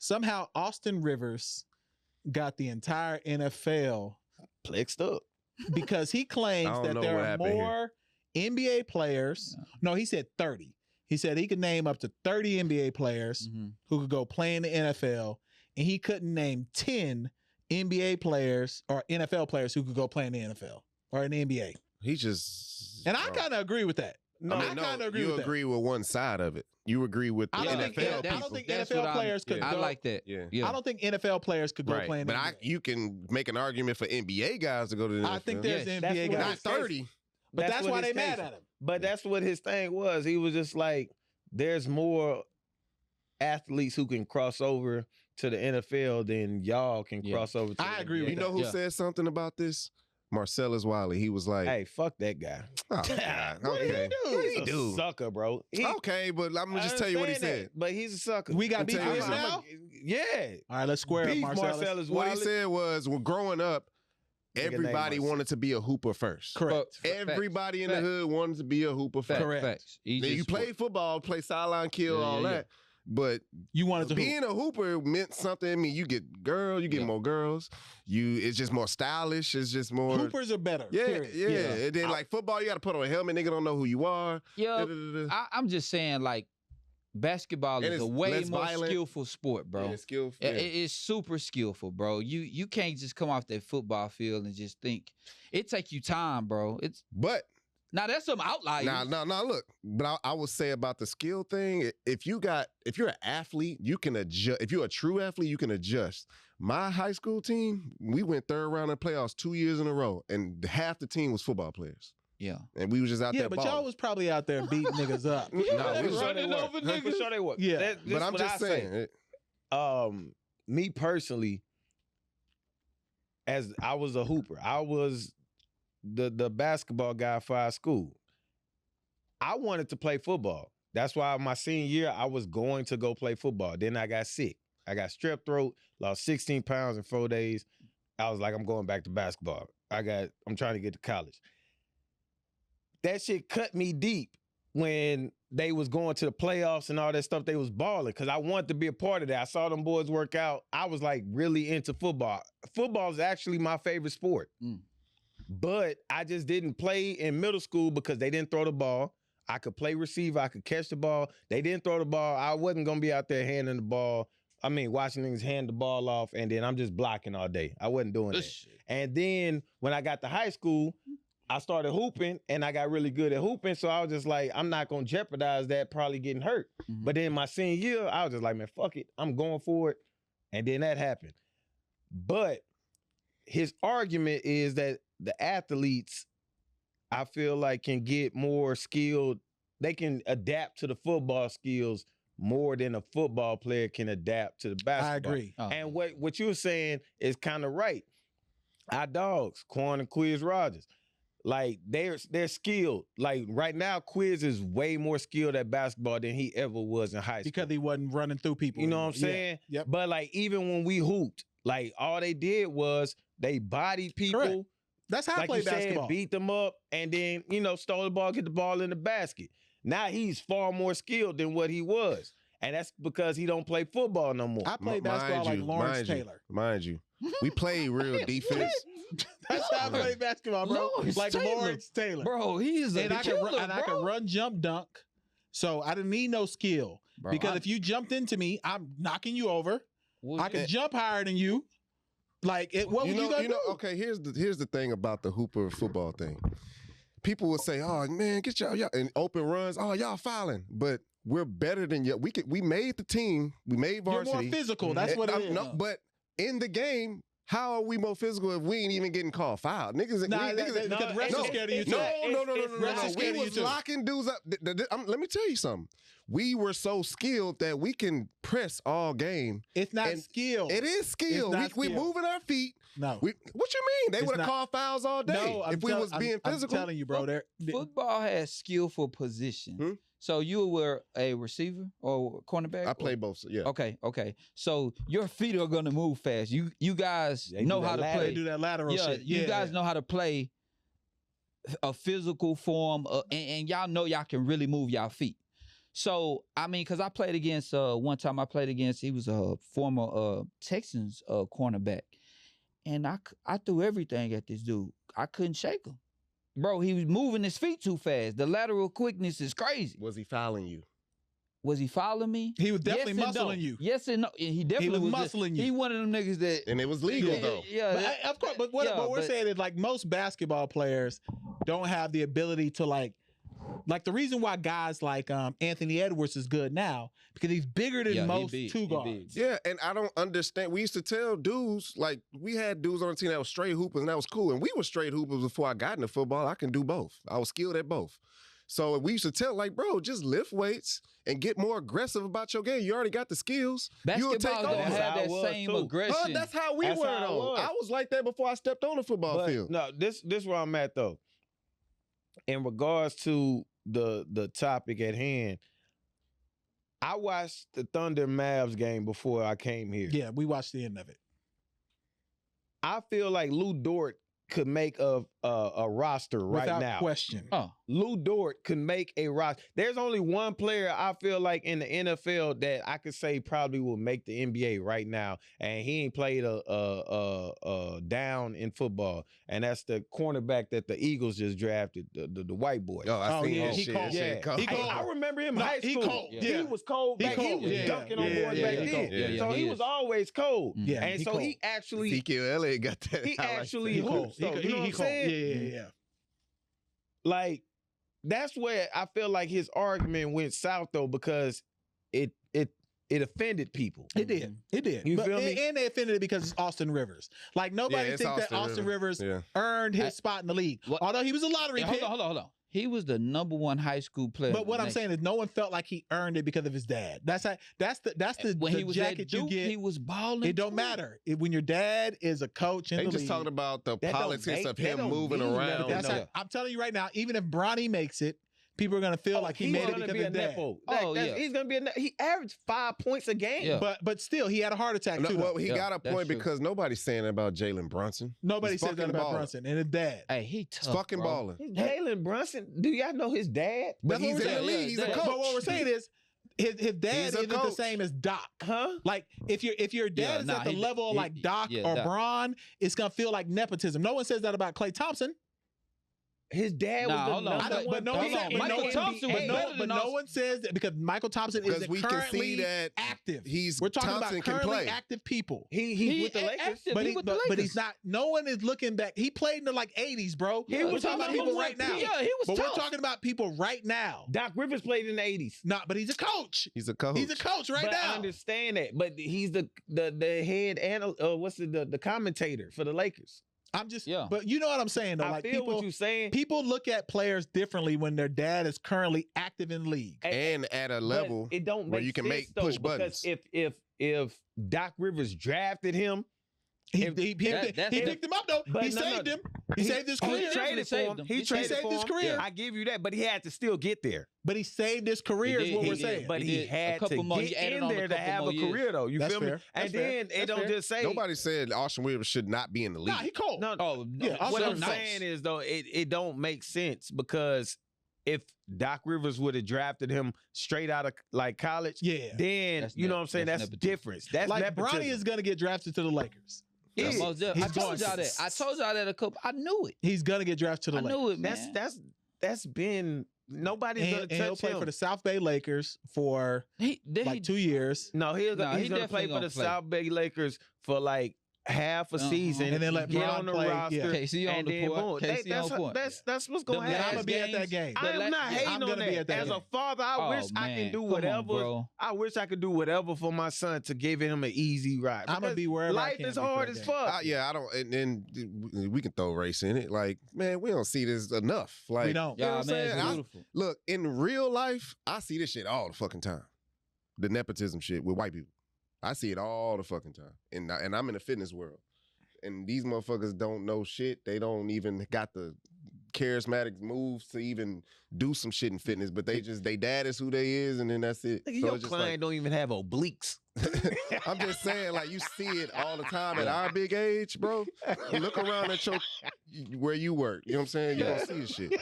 Somehow Austin Rivers got the entire NFL plexed up because he claims that there are more NBA players. Yeah. No, he said 30. He said he could name up to 30 NBA players who could go play in the NFL, and he couldn't name 10 NBA players or NFL players who could go play in the NFL or in the NBA. He just... And I kind of agree with that. No, I kind of agree with that. You agree with one side of it. You agree with the NFL people. I don't think NFL players could go. I like that. Yeah. I don't think NFL players could go play in the NBA. But you can make an argument for NBA guys to go to the NFL. I think there's NBA guys. Not 30. But that's why they mad at him. But that's what his thing was. He was just like, there's more athletes who can cross over to the NFL than y'all can cross over to I agree with you know who said something about this? Marcellus Wiley. He was like, hey, fuck that guy. Oh, God. What Okay. He's a sucker, bro. Okay, but I'm going to just tell you what he said. But he's a sucker. We got beef with him now? Yeah. All right, let's square up Marcellus. What he said was, well, growing up, everybody wanted to be a hooper first. Correct. Everybody in the hood wanted to be a hooper first. Correct. You play football, play sideline kill, all that. But you wanted to being a hooper meant something. I mean, you get girls, you get more girls. It's just more stylish. It's just more. Hoopers are better. Yeah. Yeah. And then like football, you got to put on a helmet. Nigga don't know who you are. I'm just saying, like, basketball is a way more skillful sport, bro. It's skillful. It's super skillful, bro. You can't just come off that football field and just think. It take you time, bro. Now that's some outliers. Now look, but I would say about the skill thing, if you're an athlete, you can adjust. If you're a true athlete, you can adjust. My high school team, we went third round in playoffs 2 years in a row, and half the team was football players. Yeah. And we was just out there balling. Y'all was probably out there beating niggas up. No, we running over niggas. For sure they were. Yeah. But I'm just saying. Me personally, as I was a hooper, I was the basketball guy for our school. I wanted to play football. That's why my senior year, I was going to go play football. Then I got sick. I got strep throat, lost 16 pounds in 4 days. I was like, I'm going back to basketball. I'm trying to get to college. That shit cut me deep when they was going to the playoffs and all that stuff. They was balling because I wanted to be a part of that. I saw them boys work out. I was like really into football. Football is actually my favorite sport. But I just didn't play in middle school because they didn't throw the ball. I could play receiver. I could catch the ball. They didn't throw the ball. I wasn't going to be out there handing the ball. I mean, watching niggas hand the ball off, and then I'm just blocking all day. I wasn't doing that. And then when I got to high school, I started hooping, and I got really good at hooping, so I was just like, I'm not going to jeopardize that probably getting hurt. But then my senior year, I was just like, man, fuck it. I'm going for it. And then that happened. But his argument is that the athletes, I feel like, can get more skilled. They can adapt to the football skills more than a football player can adapt to the basketball. I agree. And what you were saying is kind of right. Our dogs, Quan and Quiz Rogers, like they're skilled. Like right now, Quiz is way more skilled at basketball than he ever was in high school. Because he wasn't running through people. You know what I'm saying? Yeah. Yep. But like even when we hooped, like all they did was they bodied people. Correct. That's how I play basketball. Beat them up and then, stole the ball, get the ball in the basket. Now he's far more skilled than what he was. And that's because he don't play football no more. I play basketball like Lawrence Taylor. Mind you. We play real defense. That's how I play basketball, bro. Lawrence Taylor. Bro, he is I can run, jump, dunk. So I didn't need no skill. Bro, because if you jumped into me, I'm knocking you over. I can jump higher than you. Like, what would you gonna do? Okay, here's the thing about the hooper football thing. People will say, "Oh man, get y'all in open runs. Oh, y'all fouling," but we're better than you. We made the team. We made varsity. You're more physical. That's what it is. No, but in the game, how are we more physical if we ain't even getting called foul? Niggas, because the refs are scared of you too. No. We was locking dudes up. Let me tell you something. We were so skilled that we can press all game. It's not skill. It is skill. We moving our feet. No. What you mean? They would have called fouls all day if we was being physical. I'm telling you, bro. Football has skillful position. So you were a receiver or cornerback? I play both. Yeah. Okay. So your feet are gonna move fast. You guys know how to play. They do that lateral shit. Yeah. You guys know how to play a physical form, and y'all know y'all can really move y'all feet. So I mean, because I played against one time I played against, he was a former Texans cornerback, and I threw everything at this dude. I couldn't shake him, bro. He was moving his feet too fast. The lateral quickness is crazy. Was he fouling you? Was he following me? He was definitely muscling you. Yes and no. And he definitely was muscling you. He one of them niggas that. And it was legal though. Yeah, Of course. But what we're saying is like most basketball players don't have the ability to like the reason why guys like Anthony Edwards is good now because he's bigger than most two guards. Yeah, and I don't understand. We used to tell dudes, like, we had dudes on the team that was straight hoopers, and that was cool. And we were straight hoopers before I got into football. I can do both. I was skilled at both. So we used to tell, like, bro, just lift weights and get more aggressive about your game. You already got the skills. Basketball don't have that same aggression. That's how we were, though. I was like that before I stepped on the football field. No, this where I'm at, though. In regards to the topic at hand, I watched the Thunder Mavs game before I came here. Yeah, we watched the end of it. I feel like Lou Dort could make a roster right now. Without question. Lou Dort could make a roster. There's only one player I feel like in the NFL that I could say probably will make the NBA right now, and he ain't played a down in football, and that's the cornerback that the Eagles just drafted, the white boy. I seen that he shit. cold. Yeah. I remember him in high school. He cold. He was cold back. He was dunking on boys back then. So he was always cold. Yeah, and so he actually Ezekiel Elliott got that. He actually cold. hoops. You know what I'm saying? Yeah. Like, that's where I feel like his argument went south, though, because it offended people. It did. It did. You feel me? And they offended it because it's Austin Rivers. Like, nobody thinks that Austin Rivers earned his spot in the league. Although he was a lottery pick. Hold on. He was the #1 high school player. But what I'm saying is no one felt like he earned it because of his dad. That's the when he was jacket Duke, you get. He was balling. It don't matter. When your dad is a coach in the league. They just talking about the politics of him don't moving mean around. nothing. I'm telling you right now, even if Bronny makes it, people are going to feel like he made it because of his dad. He's going to be he averaged 5 points a game. Yeah. But still, he had a heart attack too. Well, he got a point because nobody's saying that about Jalen Brunson. Nobody says that about Brunson and his dad. Hey, he tough, He's fucking balling. Jalen Brunson, do y'all know his dad? But he's in the league. He's a coach. But what we're saying is, his dad isn't the same as Doc. Huh? Like, if your dad is at the level of like Doc or Bron, it's going to feel like nepotism. No one says that about Klay Thompson. His dad was the number one. Michael Thompson was better than no one says that because Michael Thompson is currently active. We're talking about currently active people. He's with the Lakers, but he's not. No one is looking back. He played in the like 80s, bro. We're talking about people right now. Yeah, he was. But we're talking about people right now. Doc Rivers played in the 80s. But he's a coach. He's a coach. He's a coach right now. I understand that, but he's the head the commentator for the Lakers. I'm just, but you know what I'm saying though. I feel what you're saying. People look at players differently when their dad is currently active in the league and at a level it don't where you can push buttons. Because if Doc Rivers drafted him, he picked him up though. He saved him. He saved his career. He traded for him. He saved his career. I give you that, but he had to still get there. But he saved his career is what we're saying. But he had to get in there to have a career though. You feel me? And then it don't just say. Nobody said Austin Rivers should not be in the league. Nah, he cold. What I'm saying is though, it don't make sense because if Doc Rivers would have drafted him straight out of like college, then you know what I'm saying? That's difference. That's like nepotism. Bronny is gonna get drafted to the Lakers. I told y'all that. I told y'all that a couple. I knew it. He's gonna get drafted to the Lakers. I knew it, man. That's been nobody's gonna touch him. He'll play for the South Bay Lakers for like 2 years. No, he's gonna play for the South Bay Lakers for like half a season and then let get Bron on the play. roster. KC on the court. That's what's going to happen. I'm gonna be at that game. I'm not hating on that. As a father, I wish I can do whatever. I wish I could do whatever for my son to give him an easy ride. I'm gonna be wherever life is hard as fuck. I don't. And we can throw race in it. Like, man, we don't see this enough. Like, we don't. You know what I'm saying? It's beautiful. Look, in real life, I see this shit all the fucking time. The nepotism shit with white people. I see it all the fucking time. And I'm in the fitness world. And these motherfuckers don't know shit. They don't even got the charismatic moves to even do some shit in fitness. But they dad is who they is, and then that's it. Look, so your client don't even have obliques. I'm just saying, like, you see it all the time at our big age, bro. You look around at where you work. You know what I'm saying? You don't see this shit.